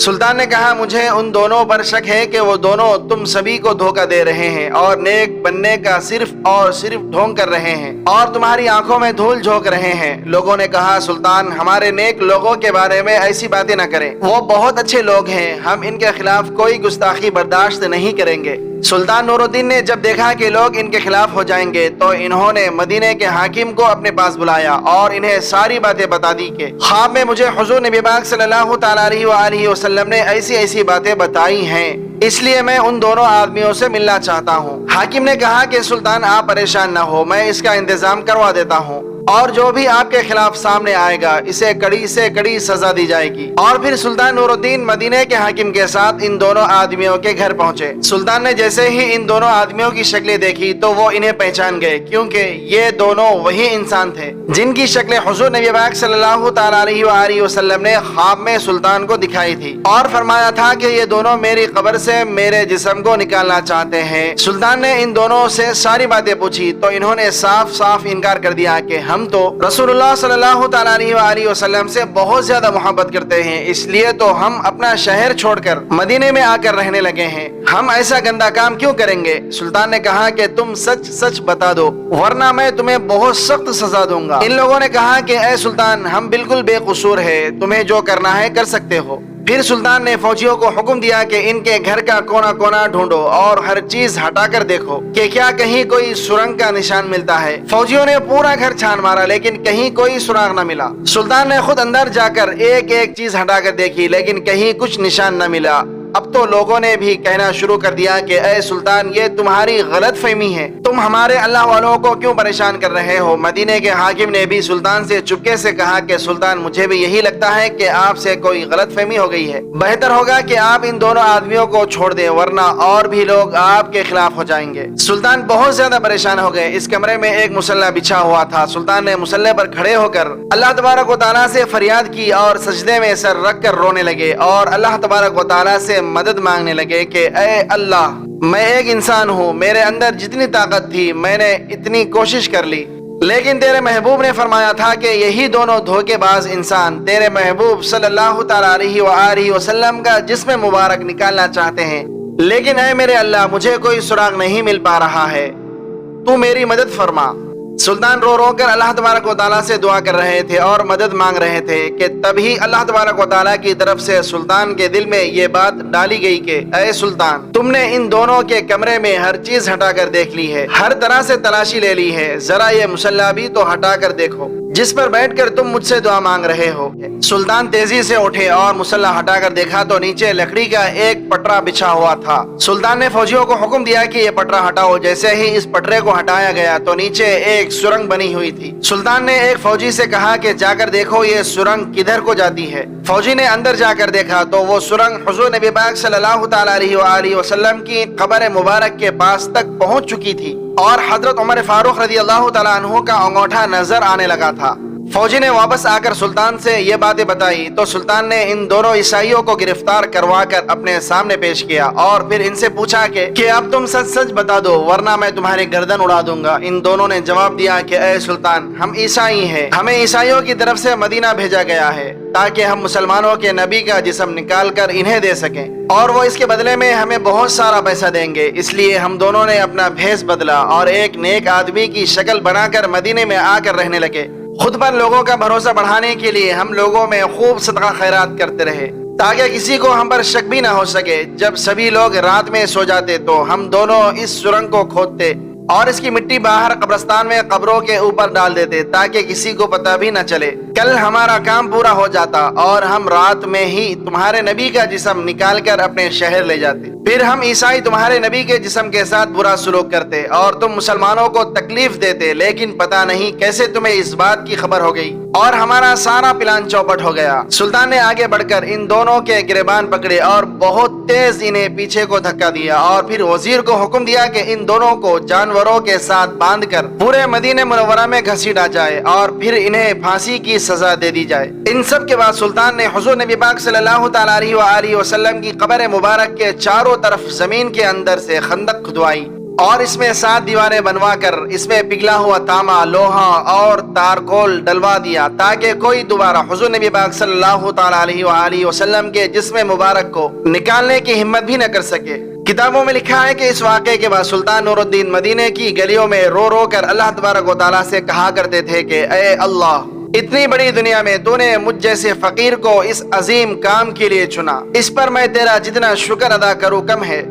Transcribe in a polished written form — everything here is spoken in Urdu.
سلطان نے کہا مجھے ان دونوں پر شک ہے کہ وہ دونوں تم سبھی کو دھوکہ دے رہے ہیں اور نیک بننے کا صرف اور صرف ڈھونگ کر رہے ہیں اور تمہاری آنکھوں میں دھول جھونک رہے ہیں۔ لوگوں نے کہا سلطان ہمارے نیک لوگوں کے بارے میں ایسی باتیں نہ کریں، وہ بہت اچھے لوگ ہیں، ہم ان کے خلاف کوئی گستاخی برداشت نہیں کریں گے۔ سلطان نور الدین نے جب دیکھا کہ لوگ ان کے خلاف ہو جائیں گے تو انہوں نے مدینے کے حاکم کو اپنے پاس بلایا اور انہیں ساری باتیں بتا دی کہ خواب میں مجھے حضور نبی پاک صلی اللہ تعالیٰ علیہ وآلہ وسلم نے ایسی ایسی باتیں بتائی ہیں، اس لیے میں ان دونوں آدمیوں سے ملنا چاہتا ہوں۔ حاکم نے کہا کہ سلطان آپ پریشان نہ ہو، میں اس کا انتظام کروا دیتا ہوں، اور جو بھی آپ کے خلاف سامنے آئے گا اسے کڑی سے کڑی سزا دی جائے گی۔ اور پھر سلطان نور الدین مدینے کے حاکم کے ساتھ ان دونوں آدمیوں کے گھر پہنچے۔ سلطان نے جیسے ہی ان دونوں آدمیوں کی شکلیں دیکھی تو وہ انہیں پہچان گئے، کیونکہ یہ دونوں وہی انسان تھے جن کی شکلیں حضور نبی پاک صلی اللہ تعالیٰ علیہ وآلہ وسلم نے خواب میں سلطان کو دکھائی تھی اور فرمایا تھا کہ یہ دونوں میری قبر سے میرے جسم کو نکالنا چاہتے ہیں۔ سلطان نے ان دونوں سے ساری باتیں پوچھی تو انہوں نے صاف صاف انکار کر دیا کہ ہم تو رسول اللہ صلی اللہ تعالیٰ علیہ وآلہ وسلم سے بہت زیادہ محبت کرتے ہیں، اس لیے تو ہم اپنا شہر چھوڑ کر مدینے میں آ کر رہنے لگے ہیں، ہم ایسا گندا کام کیوں کریں گے؟ سلطان نے کہا کہ تم سچ سچ بتا دو ورنہ میں تمہیں بہت سخت سزا دوں گا۔ ان لوگوں نے کہا کہ اے سلطان ہم بالکل بے قصور ہے، تمہیں جو کرنا ہے کر سکتے ہو۔ پھر سلطان نے فوجیوں کو حکم دیا کہ ان کے گھر کا کونا کونا ڈھونڈو اور ہر چیز ہٹا کر دیکھو کہ کیا کہیں کوئی سرنگ کا نشان ملتا ہے۔ فوجیوں نے پورا گھر چھان مارا لیکن کہیں کوئی سراغ نہ ملا۔ سلطان نے خود اندر جا کر ایک ایک چیز ہٹا کر دیکھی لیکن کہیں کچھ نشان نہ ملا۔ اب تو لوگوں نے بھی کہنا شروع کر دیا کہ اے سلطان یہ تمہاری غلط فہمی ہے، تم ہمارے اللہ والوں کو کیوں پریشان کر رہے ہو؟ مدینے کے حاکم نے بھی سلطان سے چپکے سے کہا کہ سلطان مجھے بھی یہی لگتا ہے کہ آپ سے کوئی غلط فہمی ہو گئی ہے، بہتر ہوگا کہ آپ ان دونوں آدمیوں کو چھوڑ دیں ورنہ اور بھی لوگ آپ کے خلاف ہو جائیں گے۔ سلطان بہت زیادہ پریشان ہو گئے۔ اس کمرے میں ایک مصلی بچھا ہوا تھا۔ سلطان نے مصلی پر کھڑے ہو کر اللہ تبارک و تعالیٰ سے فریاد کی اور سجدے میں سر رکھ کر رونے لگے اور اللہ تبارک و تعالیٰ سے مدد مانگنے لگے کہ اے اللہ میں ایک انسان ہوں، میرے اندر جتنی طاقت تھی میں نے اتنی کوشش کر لی، لیکن تیرے محبوب نے فرمایا تھا کہ یہی دونوں دھوکے باز انسان تیرے محبوب صلی اللہ تعالیٰ علیہ وآلہ وسلم کا جسم مبارک نکالنا چاہتے ہیں، لیکن اے میرے اللہ مجھے کوئی سراغ نہیں مل پا رہا ہے، تو میری مدد فرما۔ سلطان رو رو کر اللہ تبارک و تعالیٰ سے دعا کر رہے تھے اور مدد مانگ رہے تھے کہ تبھی اللہ تبارک و تعالیٰ کی طرف سے سلطان کے دل میں یہ بات ڈالی گئی کہ اے سلطان تم نے ان دونوں کے کمرے میں ہر چیز ہٹا کر دیکھ لی ہے، ہر طرح سے تلاشی لے لی ہے، ذرا یہ مصلی بھی تو ہٹا کر دیکھو جس پر بیٹھ کر تم مجھ سے دعا مانگ رہے ہو۔ سلطان تیزی سے اٹھے اور مصلی ہٹا کر دیکھا تو نیچے لکڑی کا ایک پٹرا بچھا ہوا تھا۔ سلطان نے فوجیوں کو حکم دیا کہ یہ پٹرا ہٹاؤ۔ جیسے ہی اس پٹرے کو ہٹایا گیا تو نیچے ایک سرنگ بنی ہوئی تھی۔ سلطان نے ایک فوجی سے کہا کہ جا کر دیکھو یہ سرنگ کدھر کو جاتی ہے۔ فوجی نے اندر جا کر دیکھا تو وہ سرنگ حضور نبی پاک صلی اللہ تعالیٰ علیہ وآلہ وسلم کی قبر مبارک کے پاس تک پہنچ چکی تھی اور حضرت عمر فاروق رضی اللہ تعالیٰ عنہ کا انگوٹھا نظر آنے لگا تھا۔ فوجی نے واپس آ کر سلطان سے یہ باتیں بتائی تو سلطان نے ان دونوں عیسائیوں کو گرفتار کروا کر اپنے سامنے پیش کیا اور پھر ان سے پوچھا کہ اب تم سچ سچ بتا دو ورنہ میں تمہاری گردن اڑا دوں گا۔ ان دونوں نے جواب دیا کہ اے سلطان ہم عیسائی ہیں، ہمیں عیسائیوں کی طرف سے مدینہ بھیجا گیا ہے تاکہ ہم مسلمانوں کے نبی کا جسم نکال کر انہیں دے سکیں اور وہ اس کے بدلے میں ہمیں بہت سارا پیسہ دیں گے، اس لیے ہم دونوں نے اپنا بھیس بدلا اور ایک نیک آدمی کی شکل بنا کر مدینے میں آ کر رہنے لگے۔ خود پر لوگوں کا بھروسہ بڑھانے کے لیے ہم لوگوں میں خوب صدقہ خیرات کرتے رہے تاکہ کسی کو ہم پر شک بھی نہ ہو سکے۔ جب سبھی لوگ رات میں سو جاتے تو ہم دونوں اس سرنگ کو کھودتے اور اس کی مٹی باہر قبرستان میں قبروں کے اوپر ڈال دیتے تاکہ کسی کو پتہ بھی نہ چلے۔ کل ہمارا کام پورا ہو جاتا اور ہم رات میں ہی تمہارے نبی کا جسم نکال کر اپنے شہر لے جاتے، پھر ہم عیسائی تمہارے نبی کے جسم کے ساتھ برا سلوک کرتے اور تم مسلمانوں کو تکلیف دیتے، لیکن پتہ نہیں کیسے تمہیں اس بات کی خبر ہو گئی اور ہمارا سارا پلان چوپٹ ہو گیا۔ سلطان نے آگے بڑھ کر ان دونوں کے گریبان پکڑے اور بہت تیز انہیں پیچھے کو دھکا دیا اور پھر وزیر کو حکم دیا کہ ان دونوں کو جانوروں کے ساتھ باندھ کر پورے مدینہ منورہ میں گھسیٹا جائے اور پھر انہیں پھانسی کی سزا دے دی جائے۔ ان سب کے بعد سلطان نے حضور نبی پاک صلی اللہ تعالیٰ علیہ وآلہ وسلم کی قبر مبارک کے چاروں طرف زمین کے اندر سے خندق کھدوائی اور اس میں 7 دیواریں بنوا کر اس میں پگھلا ہوا تانبا، لوہا اور تارکول ڈلوا دیا تاکہ کوئی دوبارہ حضور نبی پاک صلی اللہ تعالی علیہ وآلہ وسلم کے جسم مبارک کو نکالنے کی ہمت بھی نہ کر سکے۔ کتابوں میں لکھا ہے کہ اس واقعے کے بعد سلطان نور الدین مدینے کی گلیوں میں رو رو کر اللہ تبارک و تعالیٰ سے کہا کرتے تھے کہ اے اللہ، اتنی بڑی دنیا میں تو نے مجھ جیسے فقیر کو اس عظیم کام کے لیے چنا، اس پر میں تیرا جتنا شکر ادا کروں کم ہے۔